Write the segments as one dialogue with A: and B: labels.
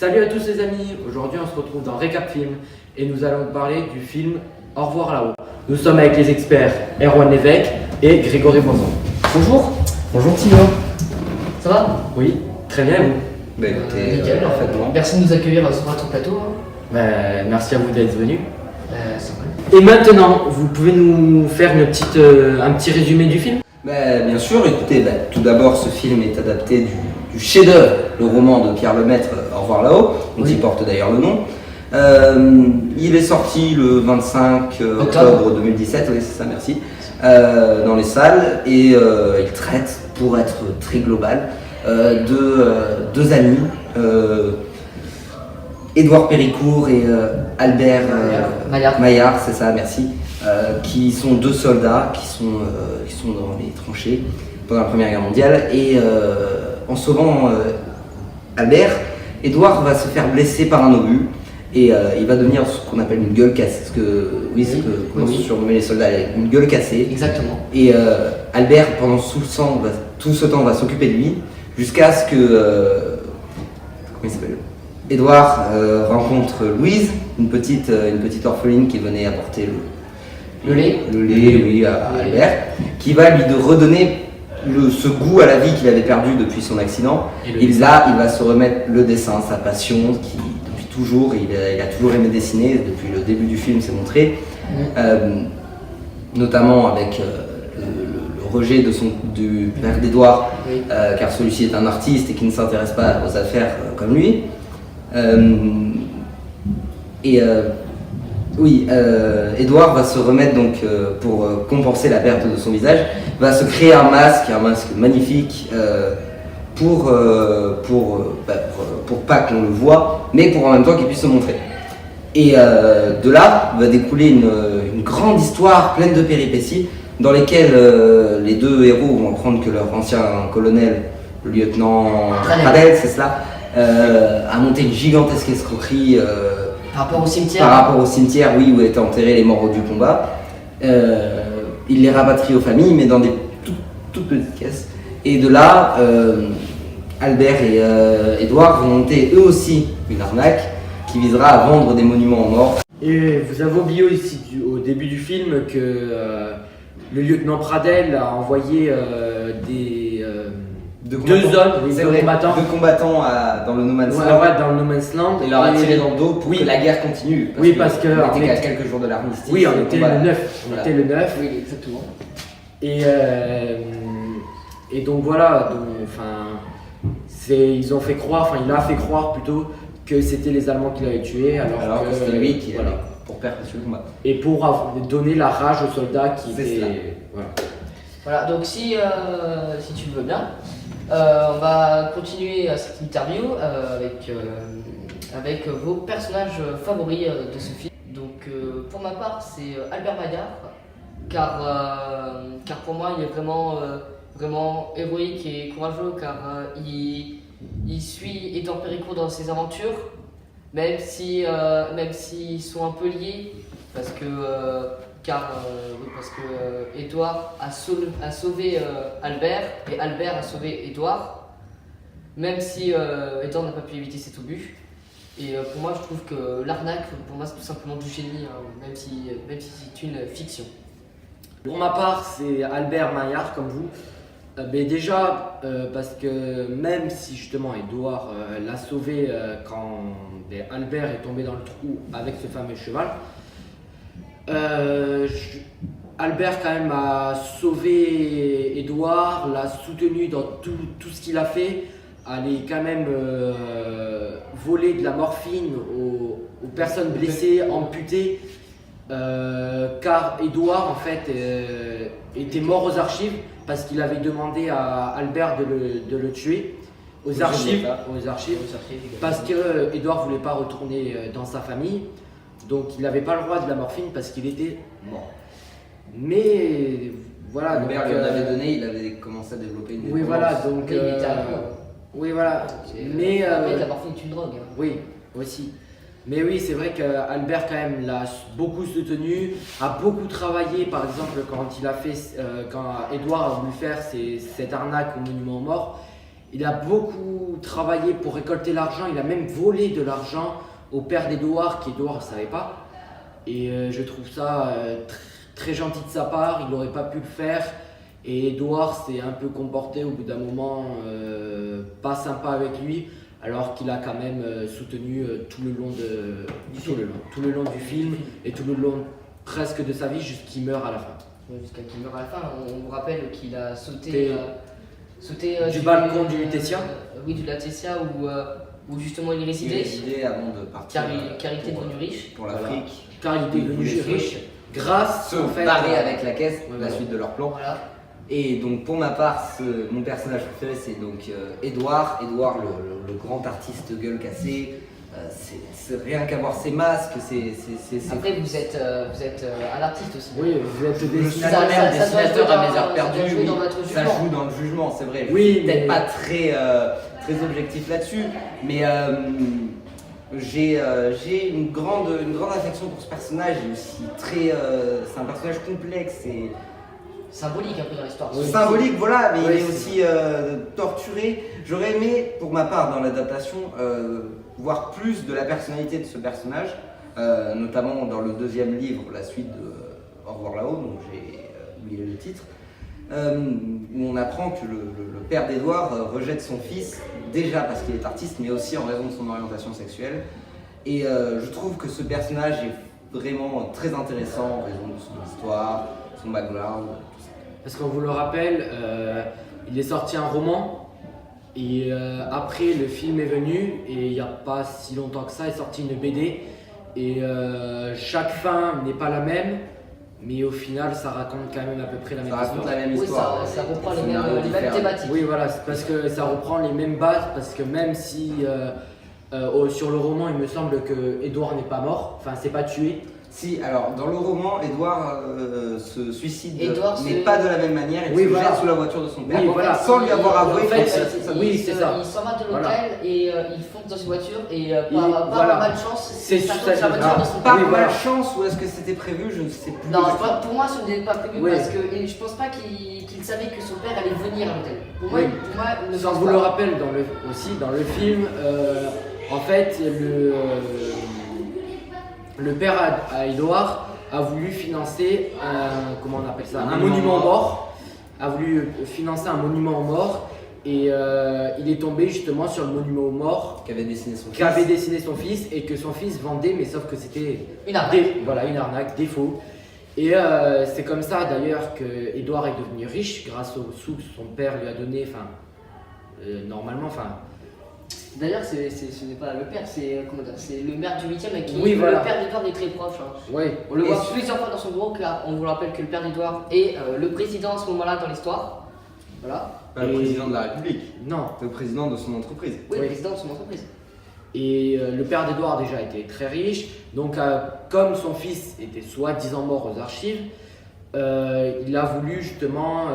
A: Salut à tous les amis, aujourd'hui on se retrouve dans Récap Film et nous allons parler du film Au revoir là-haut. Nous sommes avec les experts Erwan Lévesque et Grégory Bonzon. Bonjour.
B: Bonjour Tino. Ça va?
A: Oui, très bien et vous?
C: Bah écoutez,
B: Nickel.
C: parfaitement.
B: Merci de nous accueillir sur votre plateau.
A: Merci à vous d'être venus.
B: C'est vrai.
A: Et maintenant, vous pouvez nous faire un petit résumé du film?
C: Bien sûr, écoutez, tout d'abord ce film est adapté du chef-d'œuvre, le roman de Pierre Lemaitre, Au revoir là-haut, dont il porte d'ailleurs le nom. Il est sorti le 25 octobre 2017, oui c'est ça, merci, dans les salles et il traite, pour être très global, de deux amis, Édouard Péricourt et Albert Maillard, c'est ça, merci, qui sont deux soldats qui sont dans les tranchées pendant la Première Guerre mondiale et en sauvant Albert, Édouard va se faire blesser par un obus et il va devenir ce qu'on appelle une gueule cassée, comment se surnommer les soldats, une gueule cassée.
B: Exactement.
C: Et Albert, pendant tout ce temps, va s'occuper de lui jusqu'à ce que comment il s'appelle, Édouard rencontre Louise, une petite orpheline qui venait apporter
B: Le lait,
C: oui, à Albert, qui va lui redonner ce goût à la vie qu'il avait perdu depuis son accident. Et là, il va se remettre le dessin, sa passion, qui depuis toujours, il a toujours aimé dessiner, depuis le début du film c'est montré, notamment avec le rejet du père d'Édouard, car celui-ci est un artiste et qui ne s'intéresse pas aux affaires comme lui. Édouard va se remettre donc pour compenser la perte de son visage, va se créer un masque magnifique pour pas qu'on le voie, mais pour en même temps qu'il puisse se montrer. Et de là va découler une grande histoire pleine de péripéties dans lesquelles les deux héros vont apprendre que leur ancien colonel, le lieutenant Pradel, c'est cela, a monté une gigantesque escroquerie
B: par rapport au cimetière.
C: Par rapport au cimetière, oui, où étaient enterrés les morts du combat. Il les rapatrie aux familles, mais dans des toutes petites caisses. Et de là, Albert et Édouard vont monter eux aussi une arnaque qui visera à vendre des monuments aux morts.
A: Et vous avez oublié aussi au début du film que le lieutenant Pradel a envoyé deux combattants dans le No Man's Land.
C: Ouais,
A: dans le No Man's Land.
C: Et leur a tiré dans le dos pour que la guerre continue.
A: Parce que
C: on était qu'à quelques jours de l'armistice.
A: Oui, on était le 9.
C: Voilà.
A: On était le 9.
B: Oui, exactement.
A: Et donc voilà, il a fait croire plutôt que c'était les Allemands qui l'avaient tué, alors que
C: c'était lui qui allait pour perpétuer le combat.
A: Et pour donner la rage aux soldats qui étaient.
B: Voilà, donc si tu le veux bien, on va continuer cette interview avec vos personnages favoris de ce film. Donc pour ma part, c'est Albert Maillard, car pour moi il est vraiment héroïque et courageux, car il suit Édouard Péricourt dans ses aventures, même s'ils sont un peu liés, parce que Édouard a sauvé Albert et Albert a sauvé Édouard, même si Édouard n'a pas pu éviter cet obus. Et pour moi, je trouve que l'arnaque, pour moi, c'est tout simplement du génie, même si c'est une fiction.
A: Pour ma part, c'est Albert Maillard comme vous. Parce que même si justement Édouard l'a sauvé quand Albert est tombé dans le trou avec ce fameux cheval, Albert quand même a sauvé Édouard, l'a soutenu dans tout ce qu'il a fait, aller quand même voler de la morphine aux personnes blessées, amputées, car Édouard en fait était mort aux archives parce qu'il avait demandé à Albert de le tuer aux archives, parce que Édouard voulait pas retourner dans sa famille. Donc il n'avait pas le droit de la morphine parce qu'il était mort. Mais voilà.
C: Albert lui en avait donné, il avait commencé à développer une dépendance.
A: Oui voilà, donc.
B: Il était
A: oui voilà. Mais
B: la morphine est une drogue.
A: Oui, aussi. Mais oui, c'est vrai qu'Albert quand même l'a beaucoup soutenu, a beaucoup travaillé, par exemple quand Édouard a voulu faire cette arnaque au monument aux morts, Il a beaucoup travaillé pour récolter l'argent, il a même volé de l'argent au père d'Édouard, qu'Édouard ne savait pas. Et je trouve ça très gentil de sa part, il n'aurait pas pu le faire. Et Édouard s'est un peu comporté au bout d'un moment pas sympa avec lui, alors qu'il a quand même soutenu tout le long du film et tout le long presque de sa vie jusqu'il meurt à la fin.
B: Jusqu'à qu'il meure à la fin, on vous rappelle qu'il a sauté
A: du balcon du Tessia.
B: Oui, du Tessia où justement il résidait.
C: Il résidait avant de partir.
B: Car il était devenu riche.
C: Pour l'Afrique.
A: Car il était devenu riche grâce
C: au fait barrer avec la caisse, la
A: voilà.
C: suite de leur plan.
B: Voilà.
C: Et donc pour ma part, mon personnage préféré c'est donc Édouard. Édouard, le grand artiste gueule cassée. C'est rien qu'à voir ses masques,
B: Après vous êtes un artiste aussi.
A: Oui, vous êtes
C: dessinateur à mes heures perdues. Ça
B: jugement.
C: joue dans le jugement, c'est vrai.
A: Oui,
C: Je suis peut-être pas très objectif là-dessus, mais j'ai une grande affection pour ce personnage. Et aussi c'est un personnage complexe et
B: symbolique un peu dans l'histoire.
C: oui, symbolique, voilà, mais
A: oui,
C: il est aussi torturé. J'aurais aimé, pour ma part, dans l'adaptation, voir plus de la personnalité de ce personnage, notamment dans le deuxième livre, la suite de Au revoir là-haut, dont j'ai oublié le titre, où on apprend que le père d'Édouard rejette son fils, déjà parce qu'il est artiste, mais aussi en raison de son orientation sexuelle. Et je trouve que ce personnage est vraiment très intéressant en raison de son histoire, son background.
A: Parce qu'on vous le rappelle, il est sorti un roman et après le film est venu et il n'y a pas si longtemps que ça est sorti une BD et chaque fin n'est pas la même, mais au final ça raconte quand même à peu près la même histoire.
C: Ça raconte la même histoire.
B: Oui, ça reprend les mêmes thématiques.
A: Oui voilà, c'est parce que ça reprend les mêmes bases, parce que même si sur le roman il me semble que Édouard n'est pas mort, enfin c'est pas tué.
C: Si, alors dans le roman, Édouard se suicide, mais
B: c'est
C: pas de la même manière, il se jette sous la voiture de son père,
A: oui, voilà.
C: sans lui avoir avoué.
A: En fait, c'est ça.
B: Il s'en va de l'hôtel et il fonce dans une voiture et par
A: voilà.
B: malchance,
A: C'est
B: ça
A: juste
B: tombe sur la voiture de son
C: Par
B: père.
C: malchance, ou est-ce que c'était prévu, je ne sais plus.
B: Non, pour moi ce n'est pas prévu
A: Oui.
B: parce que je pense pas qu'il savait que son père allait venir à l'hôtel. Pour moi, il ne
A: Sans
B: pense
A: vous
B: pas.
A: le rappelle aussi dans le film, en fait le père à Édouard a voulu financer un monument aux morts, a voulu financer un monument aux morts et il est tombé justement sur le monument aux morts
C: Qu'avait dessiné son fils.
A: et que son fils vendait, mais sauf que c'était
B: Une arnaque.
A: une arnaque, des faux. Et c'est comme ça d'ailleurs que Édouard est devenu riche grâce aux sous que son père lui a donné, normalement.
B: D'ailleurs, ce n'est pas le père, c'est le maire du 8e avec qui
A: Oui, voilà.
B: le père d'Édouard est très proche. Hein.
A: Oui.
B: On le voit plusieurs fois dans son bureau, car on vous rappelle que le père d'Édouard est le président à ce moment-là dans l'histoire. Voilà.
C: Pas le président de la République,
A: Non.
C: c'est le président de son entreprise.
B: Oui,
A: Oui.
B: le président de son entreprise.
A: Et le père d'Édouard déjà était très riche, donc comme son fils était soi-disant mort aux archives, il a voulu justement,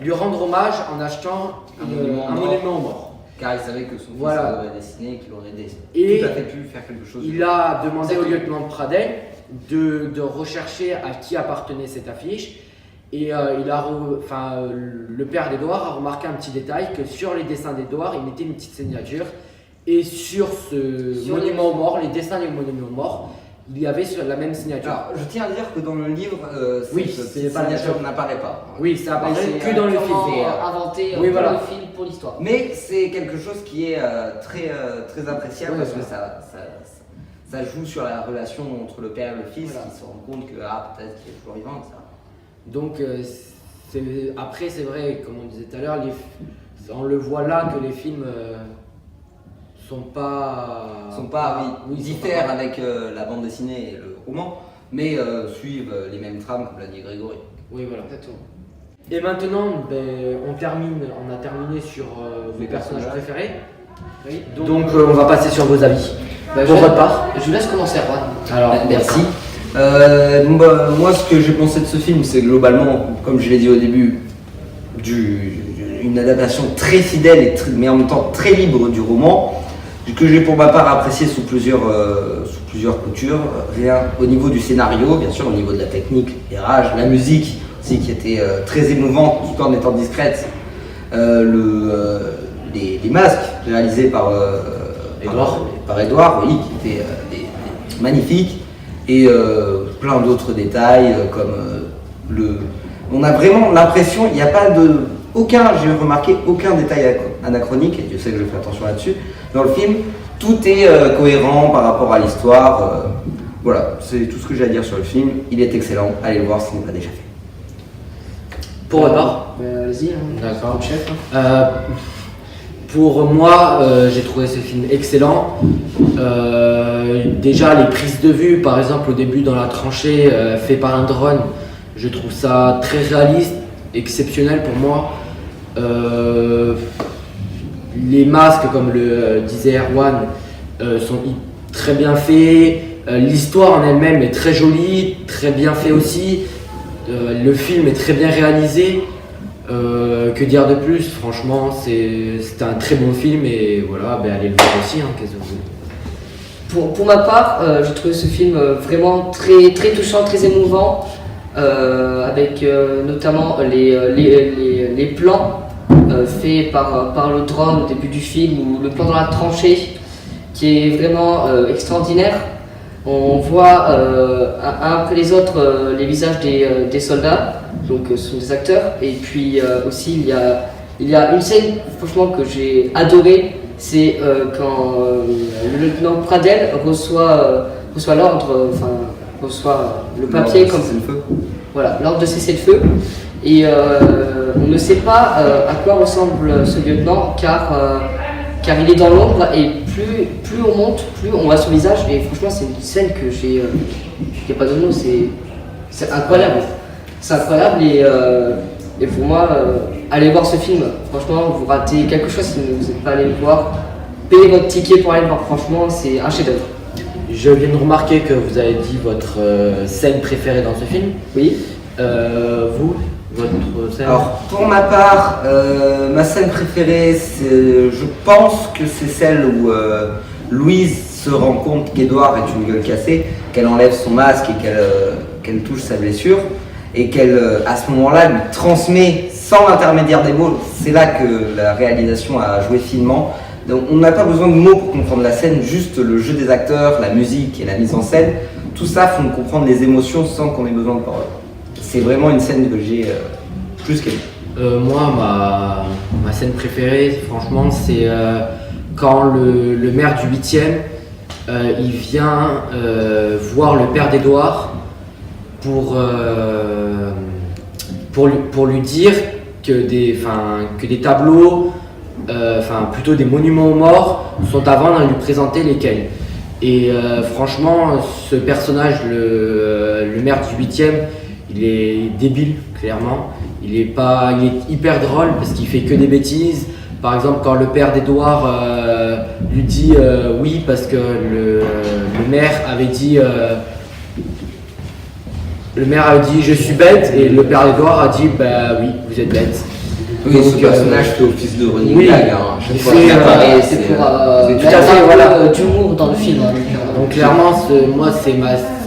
A: lui rendre hommage en achetant un monument aux morts.
C: Car il savait que son fils aurait dessiné et qu'il aurait
A: Et
C: tout à fait pu faire quelque chose.
A: Il a demandé au lieutenant de Pradel de rechercher à qui appartenait cette affiche. Et le père d'Édouard a remarqué un petit détail, que sur les dessins d'Édouard, il mettait une petite signature. Et sur ce monument aux morts, les dessins du monument aux morts, il y avait la même signature.
C: Alors, je tiens à dire que dans le livre, cette
A: signature
C: signature n'apparaît pas.
A: Oui, ça apparaît que dans le film.
B: Inventé
A: Oui, voilà.
B: le film pour l'histoire.
C: Mais c'est quelque chose qui est très appréciable parce que ça joue sur la relation entre le père et le fils, qui se rend compte que peut-être qu'il est toujours vivant, etc.
A: Donc après c'est vrai, comme on disait tout à l'heure, on le voit là que les films
C: diffèrent avec la bande dessinée et le roman, mais suivent les mêmes trames comme l'a dit Grégory.
A: Oui, voilà. Exactement. Et maintenant, on a terminé sur vos personnages préférés. Oui. Donc on va passer sur vos avis. Pour votre part.
B: Je vous laisse commencer, Erwan.
C: Alors, merci. Moi, ce que j'ai pensé de ce film, c'est globalement, comme je l'ai dit au début, une adaptation très fidèle, mais en même temps très libre du roman, que j'ai pour ma part apprécié sous plusieurs coutures. Rien au niveau du scénario, bien sûr, au niveau de la technique, l'éclairage, la musique, aussi qui était très émouvante tout en étant discrète. Les masques réalisés par Edouard, oui, qui étaient magnifiques, et plein d'autres détails on a vraiment l'impression, il n'y a pas j'ai remarqué aucun détail anachronique, et Dieu sait que je fais attention là-dessus, dans le film. Tout est cohérent par rapport à l'histoire. Voilà, c'est tout ce que j'ai à dire sur le film. Il est excellent, allez le voir si ce n'est pas déjà fait.
A: Pour votre part
B: Vas-y,
A: d'accord.
B: Chef.
A: Pour moi, j'ai trouvé ce film excellent. Déjà, les prises de vue, par exemple, au début dans la tranchée, fait par un drone, je trouve ça très réaliste, exceptionnel pour moi. Les masques, comme le disait Erwan, sont très bien faits. L'histoire en elle-même est très jolie, très bien fait aussi. Le film est très bien réalisé. Que dire de plus? Franchement, c'est un très bon film et voilà, allez le voir aussi. Qu'est-ce que vous voulez.
B: Pour ma part, j'ai trouvé ce film vraiment très, très touchant, très émouvant, avec notamment les plans faits par le drone au début du film, ou le plan dans la tranchée qui est vraiment extraordinaire. On voit un après les autres les visages des soldats, donc ce sont des acteurs, et puis aussi il y a une scène franchement que j'ai adorée, c'est quand le lieutenant Pradel reçoit l'ordre, reçoit le papier comme voilà, l'ordre de cesser le feu, et on ne sait pas à quoi ressemble ce lieutenant, car il est dans l'ombre, et plus on monte, plus on voit son visage, et franchement c'est une scène que j'ai pas de mots, c'est incroyable. C'est incroyable, et pour moi, allez voir ce film. Franchement, vous ratez quelque chose si vous n'êtes pas allé le voir. Payez votre ticket pour aller le voir, franchement c'est un chef-d'œuvre.
A: Je viens de remarquer que vous avez dit votre scène préférée dans ce film.
B: Oui.
A: Vous, votre scène?
C: Alors, pour ma part, ma scène préférée, je pense que c'est celle où Louise se rend compte qu'Edouard est une gueule cassée, qu'elle enlève son masque et qu'elle touche sa blessure, et qu'elle, à ce moment-là, lui transmet sans l'intermédiaire des mots. C'est là que la réalisation a joué finement. Donc, on n'a pas besoin de mots pour comprendre la scène, juste le jeu des acteurs, la musique et la mise en scène. Tout ça font comprendre les émotions sans qu'on ait besoin de paroles. C'est vraiment une scène que j'ai plus qu'aimée.
A: Moi, ma scène préférée, franchement, c'est quand le maire du 8e, il vient voir le père d'Edouard pour lui dire que des tableaux, plutôt des monuments aux morts, sont à vendre et lui présenter lesquels. Et franchement, ce personnage, le maire du 8e, il est débile, clairement. Il est hyper drôle parce qu'il fait que des bêtises. Par exemple, quand le père d'Edouard lui dit oui parce que le maire avait dit je suis bête, et le père d'Edouard a dit bah oui, vous êtes bête.
C: Oui, ce personnage fait office de running
A: oui,
C: gag. Chaque fois qu'il apparaît,
B: c'est pour
A: tout à fait, voilà,
B: d'humour dans le film.
A: Donc clairement, moi,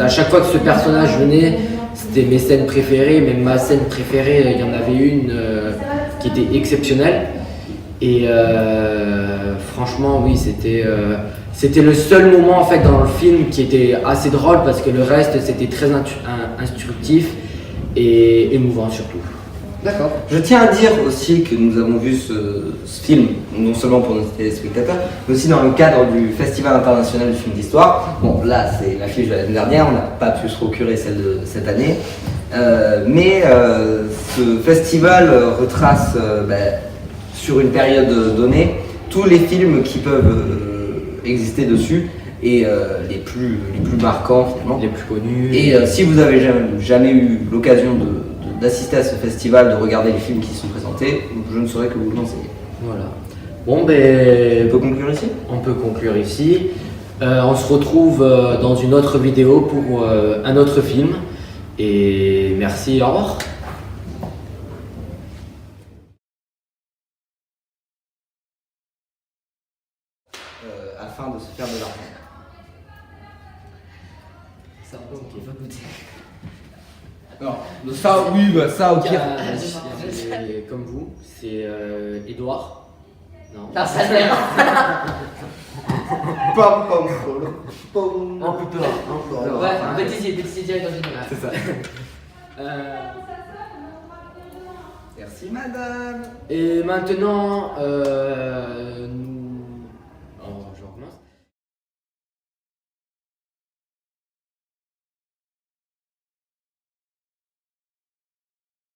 A: à chaque fois que ce personnage venait, c'était mes scènes préférées. Même ma scène préférée, il y en avait une qui était exceptionnelle. Et franchement, oui, c'était le seul moment en fait dans le film qui était assez drôle, parce que le reste c'était très instructif et émouvant surtout.
B: D'accord.
C: Je tiens à dire aussi que nous avons vu ce film, non seulement pour nos téléspectateurs, mais aussi dans le cadre du Festival international du film d'histoire. Bon, là, c'est l'affiche de l'année dernière, on n'a pas pu se procurer celle de cette année. Mais ce festival retrace, sur une période donnée, tous les films qui peuvent exister dessus, et les plus marquants finalement.
A: Les plus connus.
C: Et si vous avez jamais eu l'occasion d'assister à ce festival, de regarder les films qui sont présentés, je ne saurais que vous le conseiller.
A: Voilà. Bon, on
C: peut conclure ici.
A: On peut conclure ici. On se retrouve dans une autre vidéo pour un autre film. Et merci, au revoir.
C: Afin de se faire de l'argent.
B: Ça va, ok, va goûter.
C: Non, ça, oui, bah ça au pire.
A: Comme vous, c'est Edouard. Non.
B: Ah, ça l'air.
C: Pom pom pom pom.
A: En plus peur.
B: Ouais, bêtisier direct dans une
C: C'est ça. Merci madame.
A: Et maintenant,